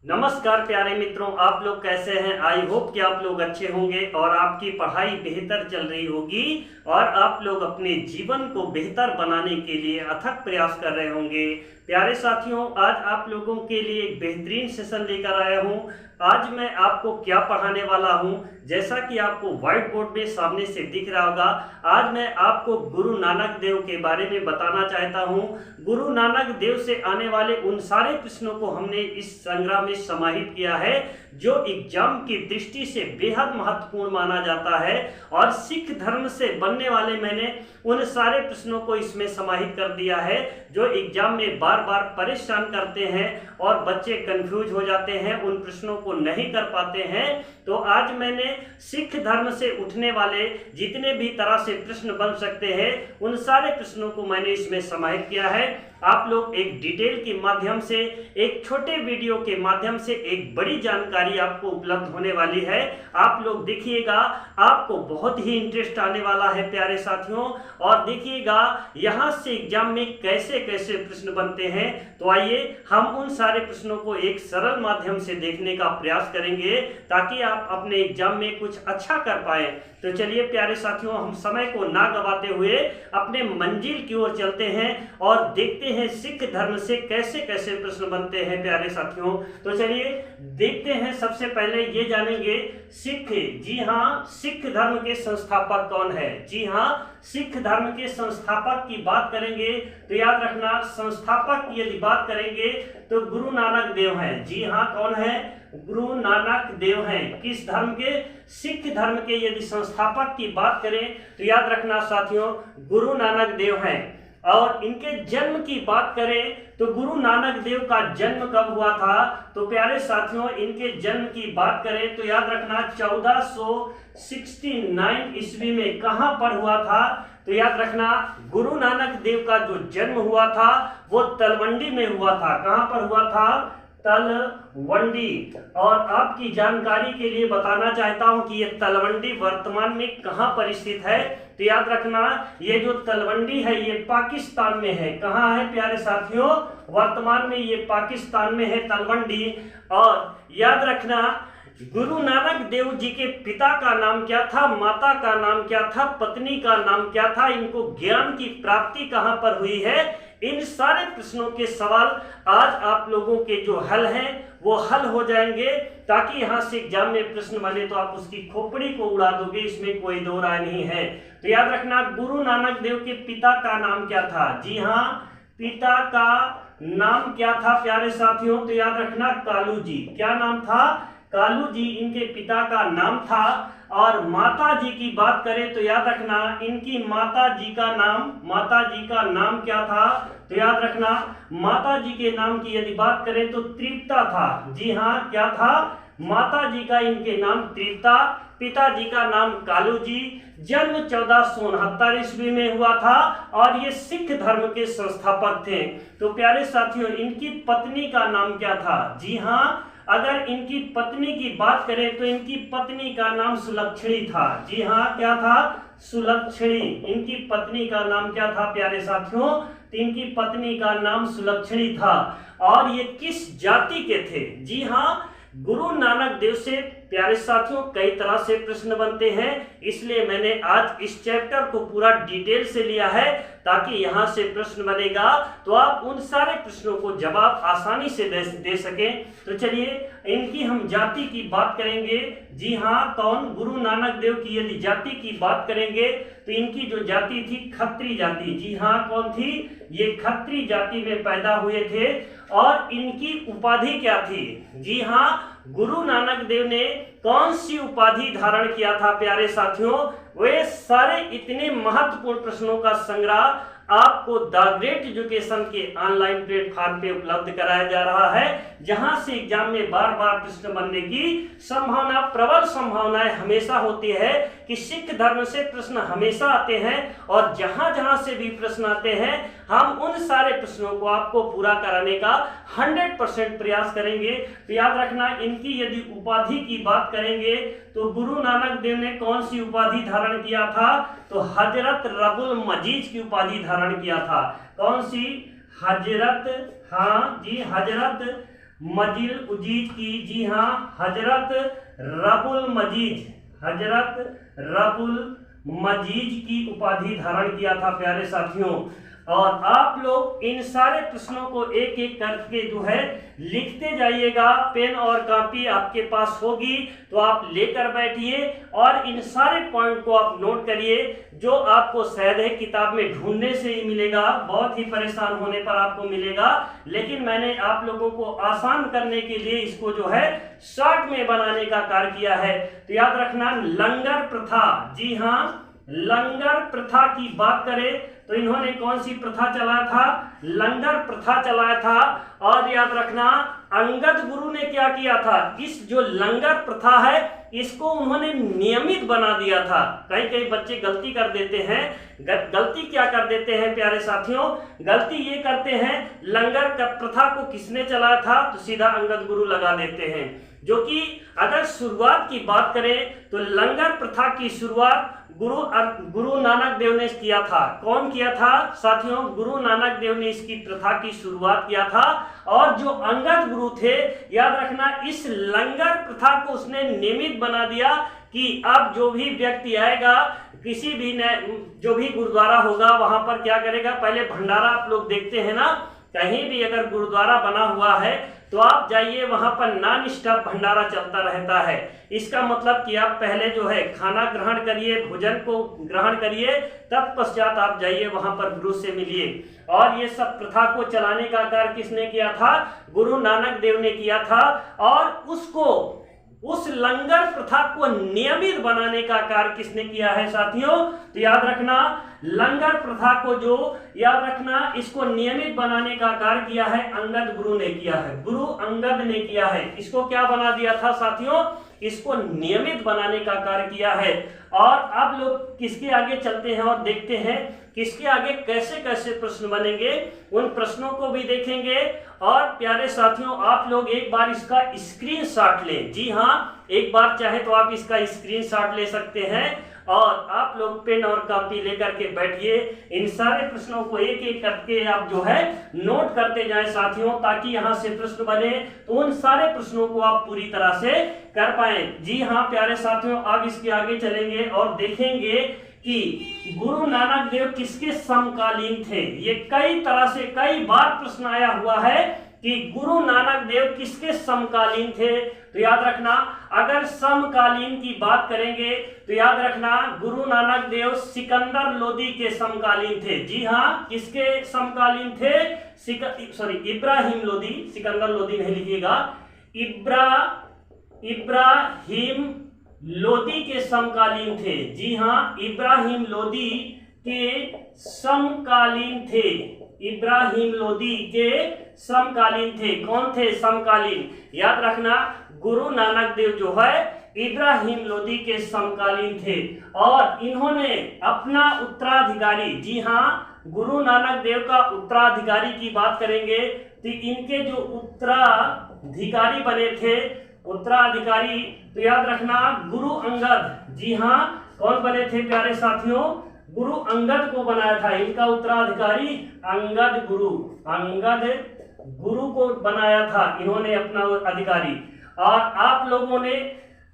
नमस्कार प्यारे मित्रों, आप लोग कैसे हैं। आई होप कि आप लोग अच्छे होंगे और आपकी पढ़ाई बेहतर चल रही होगी और आप लोग अपने जीवन को बेहतर बनाने के लिए अथक प्रयास कर रहे होंगे। प्यारे साथियों, आज आप लोगों के लिए एक बेहतरीन सेशन लेकर आया हूं। आज मैं आपको क्या पढ़ाने वाला हूं, जैसा कि आपको व्हाइट बोर्ड में सामने से दिख रहा होगा, आज मैं आपको गुरु नानक देव के बारे में बताना चाहता हूं। गुरु नानक देव से आने वाले उन सारे प्रश्नों को हमने इस संग्रह में समाहित किया है जो एग्जाम की दृष्टि से बेहद महत्वपूर्ण माना जाता है, और सिख धर्म से बनने वाले मैंने उन सारे प्रश्नों को इसमें समाहित कर दिया है जो एग्जाम में बार बार परेशान करते हैं और बच्चे कंफ्यूज हो जाते हैं, उन प्रश्नों को नहीं कर पाते हैं। तो आज मैंने सिख धर्म से उठने वाले जितने भी तरह से प्रश्न बन सकते हैं उन सारे प्रश्नों को मैंने इसमें समाहित किया है। आप लोग एक डिटेल के माध्यम से, एक छोटे वीडियो के माध्यम से एक बड़ी जानकारी आपको उपलब्ध होने वाली है। आप लोग देखिएगा, आपको बहुत ही इंटरेस्ट आने वाला है प्यारे साथियों। और देखिएगा यहाँ से एग्जाम में कैसे कैसे प्रश्न बनते हैं। तो आइए हम उन सारे प्रश्नों को एक सरल माध्यम से देखने का प्रयास करेंगे ताकि आप अपने एग्जाम में कुछ अच्छा कर पाए। तो चलिए प्यारे साथियों, हम समय को ना गवाते हुए अपने मंजिल की ओर चलते हैं और देखते हैं सिख धर्म से कैसे कैसे प्रश्न बनते हैं प्यारे साथियों। तो चलिए देखते हैं। सबसे पहले ये जानेंगे सिख, जी हाँ, सिख धर्म के संस्थापक कौन है। जी हाँ, सिख धर्म के संस्थापक की बात करेंगे तो याद रखना, संस्थापक की यदि बात करेंगे तो गुरु नानक देव हैं। जी हाँ, कौन है? गुरु नानक देव हैं। किस धर्म के? सिख धर्म के। यदि संस्थापक की बात करें तो याद रखना साथियों, गुरु नानक देव हैं। और इनके जन्म की बात करें तो गुरु नानक देव का जन्म कब हुआ था? तो प्यारे साथियों, इनके जन्म की बात करें तो याद रखना 1469 ईस्वी में। कहां पर हुआ था? तो याद रखना, गुरु नानक देव का जो जन्म हुआ था वो तलवंडी में हुआ था। कहां पर हुआ था? तलवंडी। और आपकी जानकारी के लिए बताना चाहता हूं कि यह तलवंडी वर्तमान में कहां पर स्थित है। तो याद रखना, ये जो तलवंडी है ये पाकिस्तान में है। कहां है प्यारे साथियों? वर्तमान में ये पाकिस्तान में है तलवंडी। और याद रखना, गुरु नानक देव जी के पिता का नाम क्या था, माता का नाम क्या था, पत्नी का नाम क्या था, इनको ज्ञान की प्राप्ति कहां पर हुई है, इन सारे प्रश्नों के सवाल आज आप लोगों के जो हल हैं वो हल हो जाएंगे, ताकि यहां से एग्जाम में प्रश्न बने तो आप उसकी खोपड़ी को उड़ा दोगे, इसमें कोई दो राय नहीं है। तो याद रखना, गुरु नानक देव के पिता का नाम क्या था। जी हाँ, पिता का नाम क्या था प्यारे साथियों? तो याद रखना, कालू जी। क्या नाम था? कालू जी इनके पिता का नाम था। और माता जी की बात करें तो याद रखना, इनकी माता जी का नाम क्या था? तो याद रखना, माता जी के नाम की यदि बात करें तो तृप्ता था। जी हाँ, क्या था? माता जी का इनके नाम तृप्ता, पिताजी का नाम कालू जी। जन्म 1469 ईस्वी में हुआ था और ये सिख धर्म के संस्थापक थे। तो प्यारे साथियों, इनकी पत्नी का नाम क्या था? जी हाँ, अगर इनकी पत्नी की बात करें तो इनकी पत्नी का नाम सुलक्षणी था। जी हाँ, क्या था? सुलक्षणी। इनकी पत्नी का नाम क्या था प्यारे साथियों? तो इनकी पत्नी का नाम सुलक्षणी था। और ये किस जाति के थे? जी हाँ, गुरु नानक देव से प्यारे साथियों कई तरह से प्रश्न बनते हैं, इसलिए मैंने आज इस चैप्टर को पूरा डिटेल से लिया है ताकि यहां से प्रश्न बनेगा तो आप उन सारे प्रश्नों को जवाब आसानी से दे सकें। तो चलिए इनकी हम जाति की बात करेंगे। जी हाँ, कौन? गुरु नानक देव की यदि जाति की बात करेंगे तो इनकी जो जाति थी खत्री जाति। जी हाँ, कौन थी? ये खत्री जाति में पैदा हुए थे। और इनकी उपाधि क्या थी? जी हाँ, गुरु नानक देव ने कौन सी उपाधि धारण किया था प्यारे साथियों? वे सारे इतने महत्वपूर्ण प्रश्नों का संग्रह आपको द ग्रेट एजुकेशन के ऑनलाइन प्लेटफॉर्म पे उपलब्ध कराया जा रहा है, जहां से एग्जाम में बार बार प्रश्न बनने की संभावना, प्रबल संभावनाएं हमेशा होती है कि सिख धर्म से प्रश्न हमेशा आते हैं। और जहां जहां से भी प्रश्न आते हैं हम उन सारे प्रश्नों को आपको पूरा कराने का 100% प्रयास करेंगे। तो याद रखना, इनकी यदि उपाधि की बात करेंगे तो गुरु नानक देव ने कौन सी उपाधि धारण किया था? तो हजरत रबुल मजीज की उपाधि धारण किया था। कौन सी? हजरत, हाँ जी, हजरत मजीद उजीज की, जी हाँ, हजरत रबुल मजीज की उपाधि धारण किया था प्यारे साथियों। और आप लोग इन सारे प्रश्नों को एक एक करके जो है लिखते जाइएगा। पेन और कॉपी आपके पास होगी तो आप लेकर बैठिए और इन सारे पॉइंट को आप नोट करिए, जो आपको शायद है किताब में ढूंढने से ही मिलेगा, बहुत ही परेशान होने पर आपको मिलेगा, लेकिन मैंने आप लोगों को आसान करने के लिए इसको जो है शॉर्ट में बनाने का कार्य किया है। तो याद रखना, लंगर प्रथा, जी हाँ, लंगर प्रथा की बात करें तो इन्होंने कौन सी प्रथा चलाया था? लंगर प्रथा चलाया था। और याद रखना, अंगद गुरु ने क्या किया था? इस जो लंगर प्रथा है इसको उन्होंने नियमित बना दिया था। कई बच्चे गलती कर देते हैं। गलती क्या कर देते हैं प्यारे साथियों? गलती ये करते हैं, लंगर प्रथा को किसने चलाया था तो सीधा अंगद गुरु लगा देते हैं, जो कि अगर शुरुआत की बात करें तो लंगर प्रथा की शुरुआत गुरु नानक देव ने किया था। कौन किया था साथियों? गुरु नानक देव ने इसकी प्रथा की शुरुआत किया था। और जो अंगद गुरु थे, याद रखना, इस लंगर प्रथा को उसने नियमित बना दिया कि अब जो भी व्यक्ति आएगा, किसी भी जो भी गुरुद्वारा होगा वहां पर क्या करेगा, पहले भंडारा आप लोग देखते हैं ना, कहीं भी अगर गुरुद्वारा बना हुआ है तो आप जाइए, वहां पर नॉन स्टॉप भंडारा चलता रहता है। इसका मतलब कि आप पहले जो है खाना ग्रहण करिए, भोजन को ग्रहण करिए, तत्पश्चात आप जाइए वहां पर गुरु से मिलिए। और ये सब प्रथा को चलाने का कार्य किसने किया था? गुरु नानक देव ने किया था। और उस लंगर प्रथा को नियमित बनाने का कार्य किसने किया है साथियों? तो याद रखना, लंगर प्रथा को जो याद रखना, इसको नियमित बनाने का कार्य किया है अंगद गुरु ने किया है, गुरु अंगद ने किया है। इसको क्या बना दिया था साथियों? इसको नियमित बनाने का कार्य किया है। और अब लोग किसके आगे चलते हैं और देखते हैं किसके आगे कैसे कैसे प्रश्न बनेंगे, उन प्रश्नों को भी देखेंगे। और प्यारे साथियों, आप लोग एक बार इसका स्क्रीनशॉट लें। जी हाँ, एक बार चाहे तो आप इसका स्क्रीनशॉट ले सकते हैं और आप लोग पेन और कॉपी लेकर के बैठिए। इन सारे प्रश्नों को एक एक करके आप जो है नोट करते जाएं साथियों, ताकि यहां से प्रश्न बने तो उन सारे प्रश्नों को आप पूरी तरह से कर पाए। जी हाँ प्यारे साथियों, अब इसके आगे चलेंगे और देखेंगे कि गुरु नानक देव किसके समकालीन थे। ये कई तरह से कई बार प्रश्न आया हुआ है कि गुरु नानक देव किसके समकालीन थे। तो याद रखना, अगर समकालीन की बात करेंगे तो याद रखना, गुरु नानक देव सिकंदर लोदी के समकालीन थे। जी हाँ, किसके समकालीन थे? इब्राहिम लोदी, सिकंदर लोदी नहीं लिखिएगा, इब्राहिम लोदी के समकालीन थे। जी हाँ, इब्राहिम लोदी के समकालीन थे, इब्राहिम लोदी के समकालीन थे। कौन थे समकालीन? याद रखना, गुरु नानक देव जो है इब्राहिम लोदी के समकालीन थे। और इन्होंने अपना उत्तराधिकारी, जी हाँ, गुरु नानक देव का उत्तराधिकारी की बात करेंगे तो इनके जो उत्तराधिकारी बने थे, उत्तराधिकारी, तो याद रखना गुरु अंगद। जी हाँ, कौन बने थे प्यारे साथियों? गुरु अंगद को बनाया था इनका उत्तराधिकारी, अंगद गुरु को बनाया था इन्होंने अपना अधिकारी। और आप लोगों ने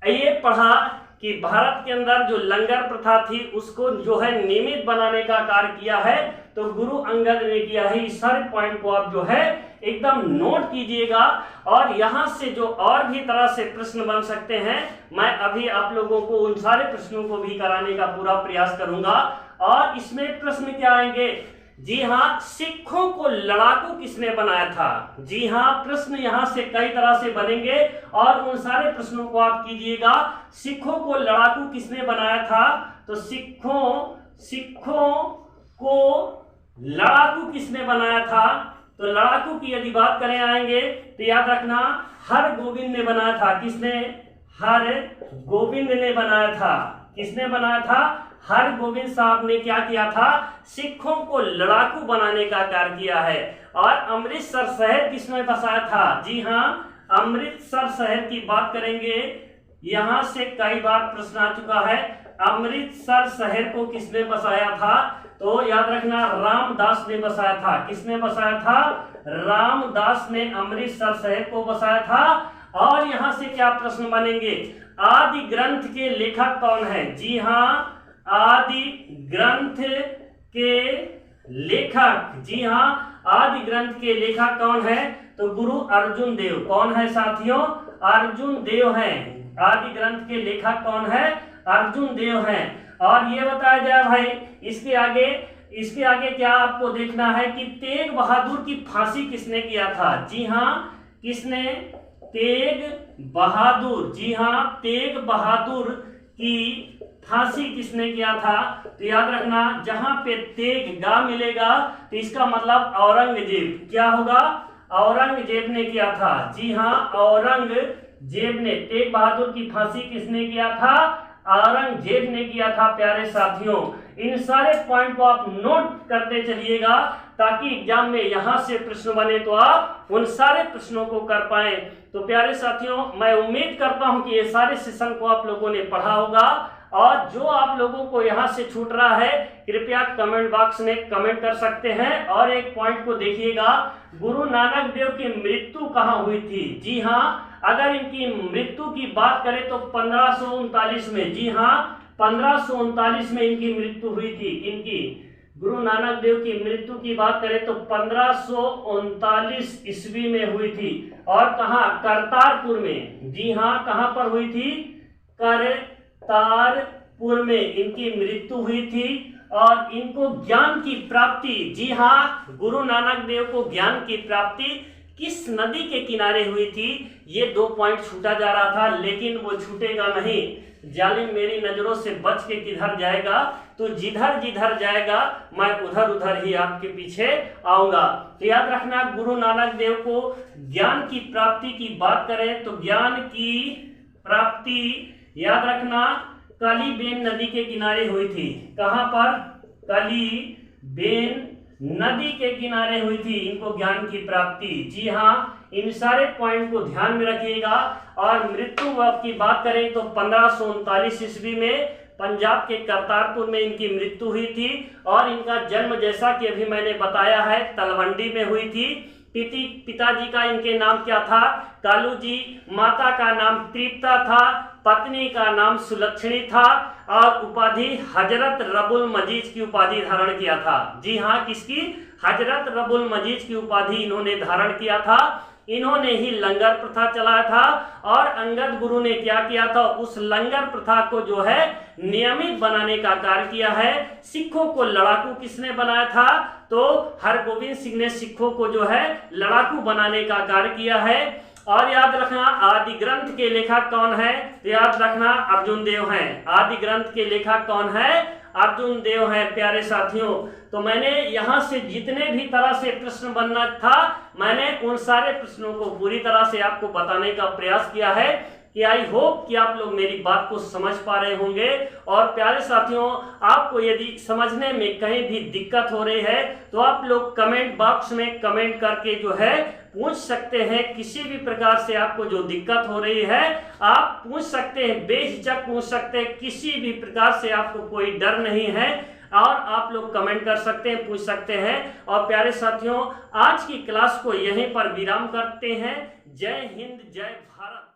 ये पढ़ा कि भारत के अंदर जो लंगर प्रथा थी उसको जो है नियमित बनाने का कार्य किया है तो गुरु अंगद ने किया है। इस सारे पॉइंट को आप जो है एकदम नोट कीजिएगा। और यहाँ से जो और भी तरह से प्रश्न बन सकते हैं, मैं अभी आप लोगों को उन सारे प्रश्नों को भी कराने का पूरा प्रयास करूंगा। और इसमें प्रश्न क्या आएंगे? जी हाँ, सिखों को लड़ाकू किसने बनाया था? जी हाँ, प्रश्न यहाँ से कई तरह से बनेंगे और उन सारे प्रश्नों को आप कीजिएगा। सिखों को लड़ाकू किसने बनाया था? तो सिखों को लड़ाकू किसने बनाया था? तो लड़ाकू की यदि बात करें आएंगे तो याद रखना हरगोविंद ने बनाया था। किसने? हरगोविंद ने बनाया था। किसने बनाया था? हरगोविंद साहब ने क्या किया था? सिखों को लड़ाकू बनाने का कार्य किया है। और अमृतसर शहर किसने बसाया था? जी हाँ, अमृतसर शहर की बात करेंगे, यहां से कई बार प्रश्न आ चुका है। अमृतसर शहर को किसने बसाया था? तो याद रखना रामदास ने बसाया था। किसने बसाया था? रामदास ने अमृतसर शहर को बसाया था। और यहां से क्या प्रश्न बनेंगे, आदि ग्रंथ के लेखक कौन है? जी हाँ, आदि ग्रंथ के लेखक, जी हाँ, आदि ग्रंथ के लेखक कौन है? तो गुरु अर्जुन देव। कौन है साथियों? अर्जुन देव हैं। आदि ग्रंथ के लेखक कौन है? अर्जुन देव हैं। और ये बताया जाए भाई, इसके आगे क्या आपको देखना है कि तेग बहादुर की फांसी किसने किया था? जी हाँ, किसने? तेग बहादुर। जी हाँ, तेग बहादुर की फांसी किसने किया था? तो याद रखना, जहां पे तेग गा मिलेगा तो इसका मतलब औरंगजेब। क्या होगा? औरंगजेब ने किया था। जी हाँ, औरंगजेब ने। तेग बहादुर की फांसी किसने किया था? औरंगजेब ने किया था। प्यारे साथियों, इन सारे पॉइंट को आप नोट करते चलिएगा ताकि एग्जाम में यहां से प्रश्न बने तो आप उन सारे प्रश्नों को कर पाए। तो प्यारे साथियों, मैं उम्मीद करता हूं कि ये सारे सेशन को आप लोगों ने पढ़ा होगा। और जो आप लोगों को यहाँ से छूट रहा है, कृपया कमेंट बॉक्स में कमेंट कर सकते हैं। और एक पॉइंट को देखिएगा, गुरु नानक देव की मृत्यु कहाँ हुई थी? जी हाँ, अगर इनकी मृत्यु की बात करें तो 1539 में। जी हाँ, 1539 में इनकी मृत्यु हुई थी। इनकी गुरु नानक देव की मृत्यु की बात करें तो 1539 ईस्वी में हुई थी। और कहाँ? करतारपुर में। जी हाँ, कहाँ पर हुई थी? करतारपुर में इनकी मृत्यु हुई थी। और इनको ज्ञान की प्राप्ति, जी हाँ, गुरु नानक देव को ज्ञान की प्राप्ति किस नदी के किनारे हुई थी? ये 2 पॉइंट छूटा जा रहा था, लेकिन वो छूटेगा नहीं। जालिम मेरी नजरों से बच के किधर जाएगा? तो जिधर जिधर जाएगा मैं उधर उधर ही आपके पीछे आऊंगा। तो याद रखना, गुरु नानक देव को ज्ञान की प्राप्ति की बात करें तो ज्ञान की प्राप्ति, याद रखना, कालीबेन नदी के किनारे हुई थी। कहां पर? कालीबेन नदी के किनारे हुई थी इनको ज्ञान की प्राप्ति। जी हाँ, इन सारे पॉइंट को ध्यान में रखिएगा। और मृत्यु की बात करें तो 1539 ईस्वी में पंजाब के करतारपुर में इनकी मृत्यु हुई थी। और इनका जन्म, जैसा कि अभी मैंने बताया है, तलवंडी में हुई थी। पिताजी का इनके नाम क्या था? कालू जी। माता का नाम तृप्ता था। पत्नी का नाम सुलक्षणी था। और उपाधि हजरत रबुल मजीज की उपाधि धारण किया था। जी हाँ, किसकी? हजरत रबुल मजीज की उपाधि इन्होंने धारण किया था। इन्होंने ही लंगर प्रथा चलाया था। और अंगद गुरु ने क्या किया था? उस लंगर प्रथा को जो है नियमित बनाने का कार्य किया है। सिखों को लड़ाकू किसने बनाया था? तो हरगोविंद सिंह ने सिखों को जो है लड़ाकू बनाने का कार्य किया है। और याद रखना, आदि ग्रंथ के लेखक कौन है? तो याद रखना, अर्जुन देव हैं। आदि ग्रंथ के लेखक कौन है? अर्जुन देव हैं। प्यारे साथियों, तो मैंने यहाँ से जितने भी तरह से प्रश्न बनना था, मैंने उन सारे प्रश्नों को पूरी तरह से आपको बताने का प्रयास किया है कि आई होप कि आप लोग मेरी बात को समझ पा रहे होंगे। और प्यारे साथियों, आपको यदि समझने में कहीं भी दिक्कत हो रही है तो आप लोग कमेंट बॉक्स में कमेंट करके जो है पूछ सकते हैं। किसी भी प्रकार से आपको जो दिक्कत हो रही है आप पूछ सकते हैं, बेझिझक पूछ सकते हैं। किसी भी प्रकार से आपको कोई डर नहीं है और आप लोग कमेंट कर सकते हैं, पूछ सकते हैं। और प्यारे साथियों, आज की क्लास को यहीं पर विराम करते हैं। जय हिंद, जय भारत।